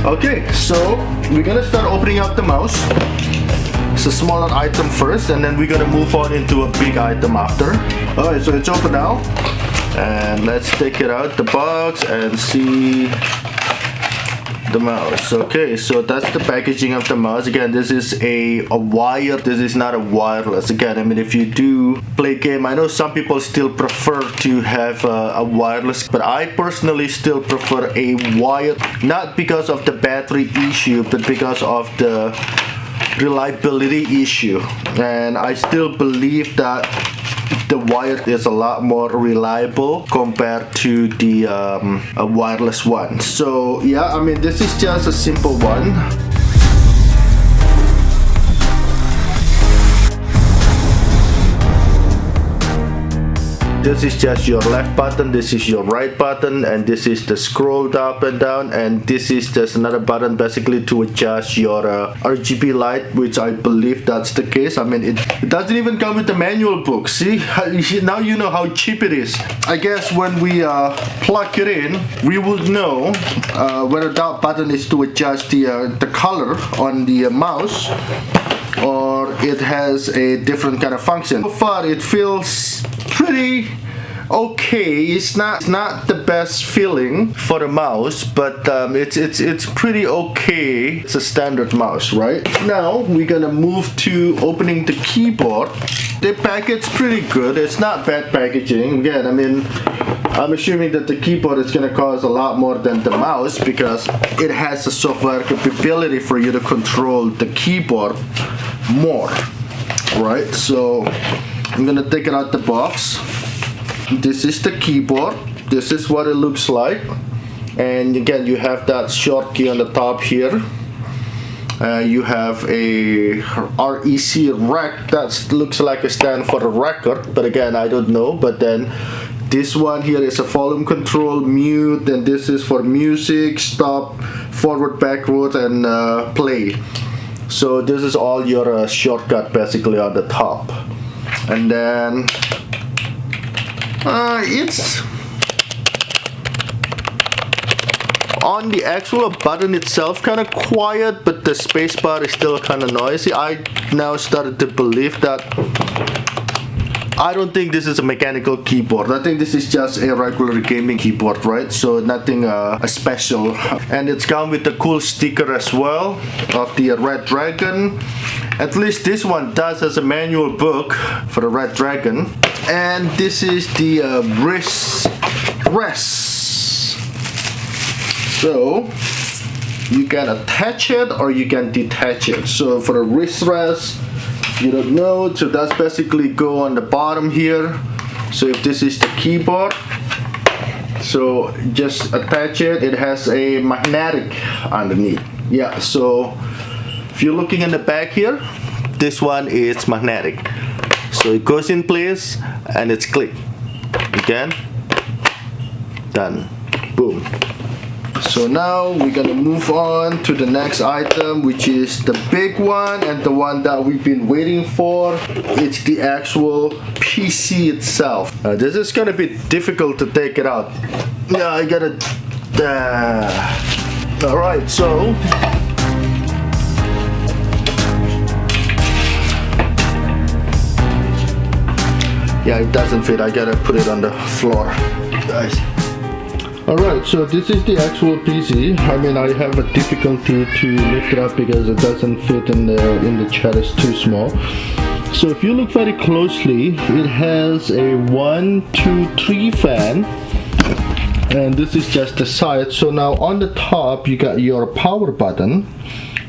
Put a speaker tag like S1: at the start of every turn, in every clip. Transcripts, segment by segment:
S1: Okay, so we're gonna start opening up the mouse. It's a smaller item first, and then we're gonna move on into a big item after. Alright, so it's open now. And let's take it out the box and see the mouse. Okay, so that's the packaging of the mouse. Again, this is a wire. This is not a wireless. Again, I mean, if you do play game, I know some people still prefer to have a wireless, but I personally still prefer a wire, not because of the battery issue, but because of the reliability issue. And I still believe that the wire is a lot more reliable compared to the a wireless one. So yeah, I mean, this is just a simple one. This is just your left button, this is your right button, and this is the scroll up and down, and this is just another button basically to adjust your RGB light, which I believe that's the case. I mean, it doesn't even come with the manual book. See, now you know how cheap it is. I guess when we plug it in, we will know whether that button is to adjust the color on the mouse, or it has a different kind of function. So far it feels pretty okay. It's not the best feeling for a mouse, but it's pretty okay. It's a standard mouse, right? Now we're gonna move to opening the keyboard. The package pretty good. It's not bad packaging. Again, I mean, I'm assuming that the keyboard is gonna cost a lot more than the mouse because it has a software capability for you to control the keyboard more, right? So I'm gonna take it out the box. This is the keyboard. This is what it looks like. And again, you have that short key on the top here. You have a REC that looks like a stand for a record, but again, I don't know. But then this one here is a volume control, mute, and this is for music, stop, forward, backward, and play. So this is all your shortcut basically on the top. And then it's on the actual button itself kind of quiet, but the spacebar is still kind of noisy. I now started to believe that I don't think this is a mechanical keyboard. I think this is just a regular gaming keyboard, right? So nothing special. And it's come with a cool sticker as well of the Redragon. At least this one does as a manual book for the Redragon. And this is the wrist rest. So you can attach it or you can detach it. So for the wrist rest, you don't know, so that's basically go on the bottom here. So if this is the keyboard, so just attach it. It has a magnetic underneath. Yeah, so if you're looking in the back here, this one is magnetic. So it goes in place and it's click. Again, done. Boom. So now we're gonna move on to the next item, which is the big one and the one that we've been waiting for. It's the actual PC itself. This is gonna be difficult to take it out. Yeah, I gotta. All right, so. Yeah, it doesn't fit. I gotta put it on the floor, guys. Alright, so this is the actual PC. I mean, I have a difficulty to lift it up because it doesn't fit in the chair. It's too small. So if you look very closely, it has a 1, 2, 3 fan, and this is just the side. So now on the top you got your power button,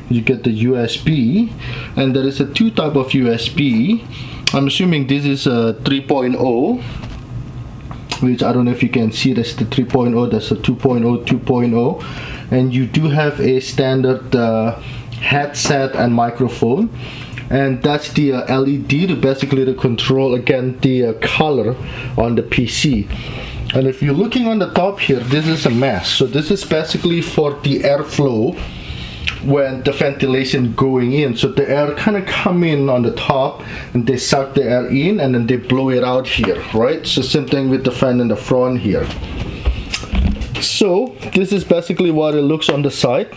S1: you get the USB, and there is a 2 type of USB. I'm assuming this is a 3.0, which I don't know if you can see. That's the 3.0, that's a 2.0, 2.0, and you do have a standard headset and microphone, and that's the LED to basically control again the color on the PC. And if you're looking on the top here, this is a mask. So this is basically for the airflow when the ventilation going in. So the air kind of come in on the top and they suck the air in and then they blow it out here, right? So same thing with the fan in the front here. So this is basically what it looks on the side.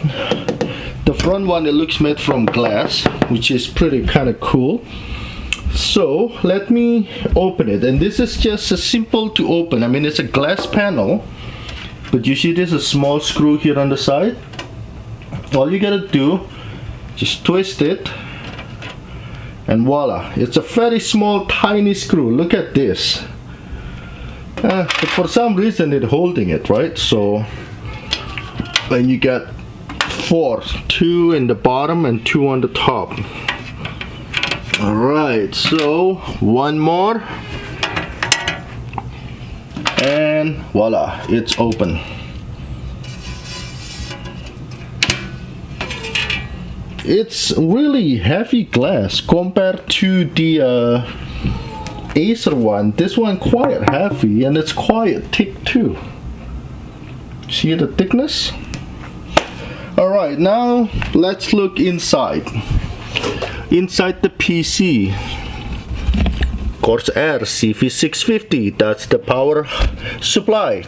S1: The front one, it looks made from glass, which is pretty kind of cool. So let me open it, and this is just a simple to open. I mean, it's a glass panel, but you see there's a small screw here on the side. All you gotta do, just twist it, and voila, it's a very small tiny screw. Look at this. But for some reason it's holding it, right? So then you get 4, 2 in the bottom and 2 on the top. Alright, so one more, and voila, it's open. It's really heavy glass compared to the Acer one. This one quite heavy, and it's quite thick too. See the thickness? Alright, now let's look inside. Inside the PC, Corsair CV650, that's the power supply.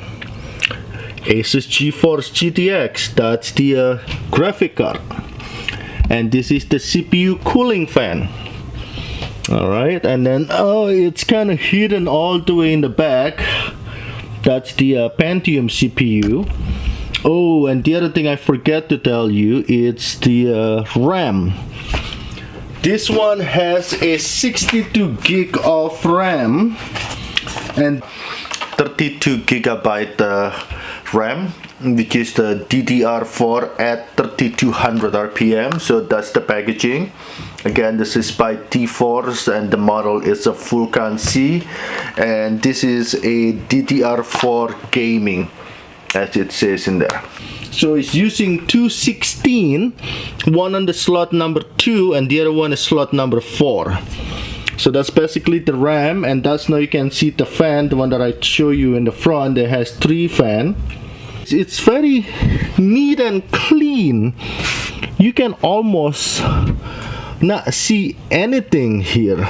S1: Asus GeForce GTX, that's the graphic card. And this is the CPU cooling fan. Alright, and then, oh, it's kind of hidden all the way in the back. That's the Pentium CPU. Oh, and the other thing I forget to tell you, it's the RAM. This one has a 62 gig of RAM and 32 gigabyte RAM, which is the DDR4 at 3200 RPM. So that's the packaging. Again, this is by T-Force, and the model is a Vulcan C, and this is a DDR4 gaming, as it says in there. So it's using 216, one on the slot number 2 and the other one is slot number 4. So that's basically the RAM, and that's now you can see the fan, the one that I show you in the front. It has 3 fans. It's very neat and clean. You can almost not see anything here.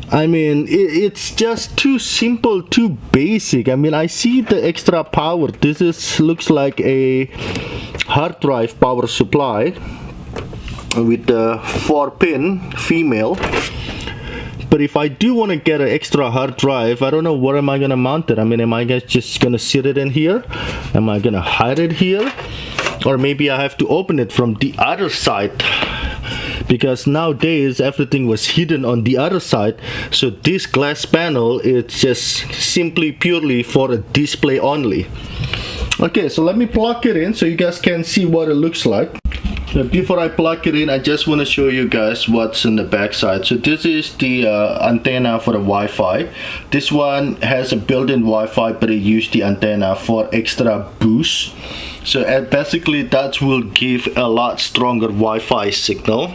S1: I mean, it's just too simple, too basic. I mean, I see the extra power. This is looks like a hard drive power supply with the 4-pin female. But if I do want to get an extra hard drive, I don't know where am I gonna mount it. I mean, am I just gonna sit it in here? Am I gonna hide it here? Or maybe I have to open it from the other side, because nowadays everything was hidden on the other side. So this glass panel, it's just simply purely for a display only. Okay, so let me plug it in so you guys can see what it looks like. Before I plug it in, I just want to show you guys what's in the back side. So this is the antenna for the Wi-Fi. This one has a built-in Wi-Fi, but it uses the antenna for extra boost. So basically that will give a lot stronger Wi-Fi signal.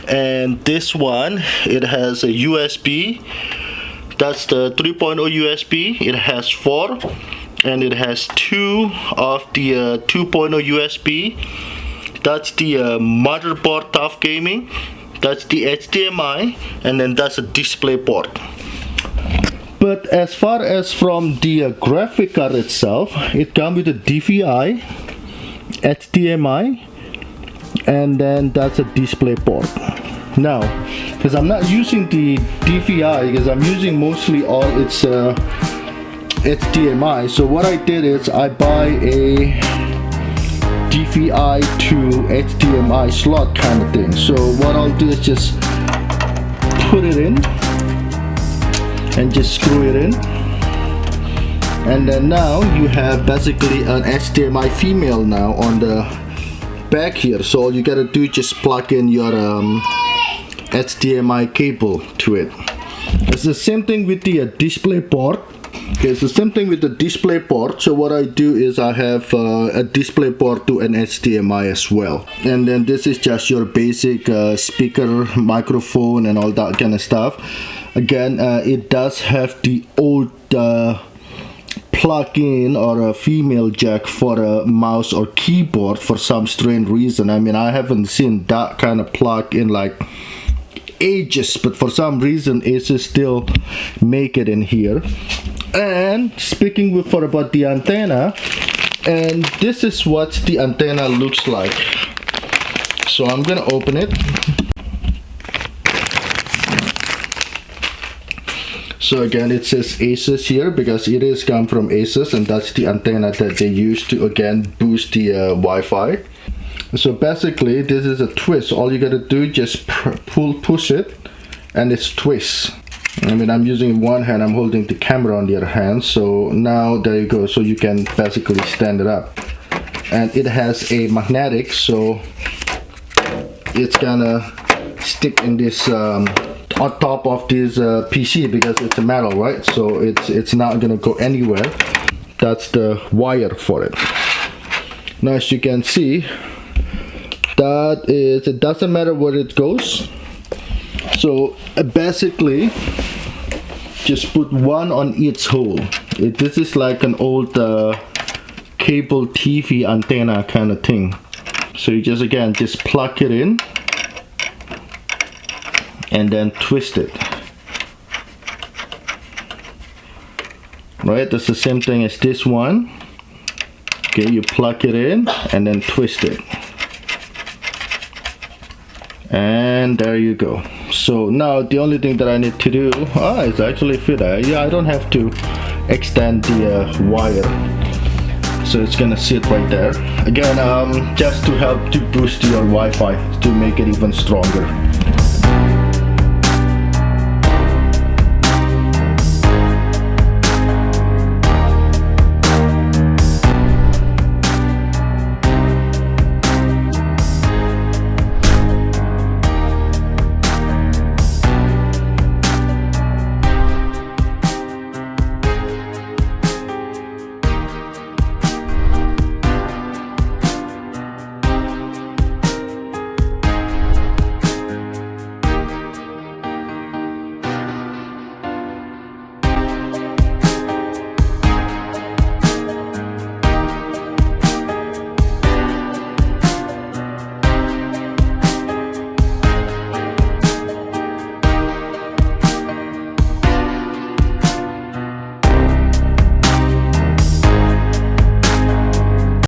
S1: And this one, it has a USB. That's the 3.0 USB. It has 4, and it has 2 of the 2.0 USB. That's the motherboard of gaming. That's the HDMI, and then that's a display port. But as far as from the graphic card itself, it comes with a DVI, HDMI, and then that's a display port. Now, because I'm not using the DVI, because I'm using mostly all its HDMI, so what I did is I buy a DVI to HDMI slot kind of thing. So what I'll do is just put it in and just screw it in, and then now you have basically an HDMI female now on the back here. So all you gotta do is just plug in your HDMI cable to it. It's the same thing with the display port. Okay, it's the same thing with the display port. So what I do is I have a display port to an HDMI as well, and then this is just your basic speaker, microphone, and all that kind of stuff. Again, it does have the old plug-in or a female jack for a mouse or keyboard for some strange reason. I mean, I haven't seen that kind of plug in like ages, but for some reason Acer still make it in here. And speaking about the antenna, and this is what the antenna looks like. So I'm gonna open it. So again, it says Acer here because it is come from Acer, and that's the antenna that they use to again boost the Wi-Fi. So basically this is a twist. All you gotta do, just push it, and it's twist. I mean, I'm using one hand, I'm holding the camera on the other hand. So now there you go. So you can basically stand it up, and it has a magnetic, so it's gonna stick in this on top of this PC because it's a metal, right? So it's not gonna go anywhere. That's the wire for it. Now as you can see, that is, it doesn't matter where it goes. So basically just put one on each hole. This is like an old cable TV antenna kind of thing. So you just again just plug it in and then twist it. Right, that's the same thing as this one. Okay, you plug it in and then twist it. And there you go. So now the only thing that I need to do, it's actually fit. Yeah, I don't have to extend the wire. So it's gonna sit right there. Again, just to help to boost your Wi-Fi to make it even stronger.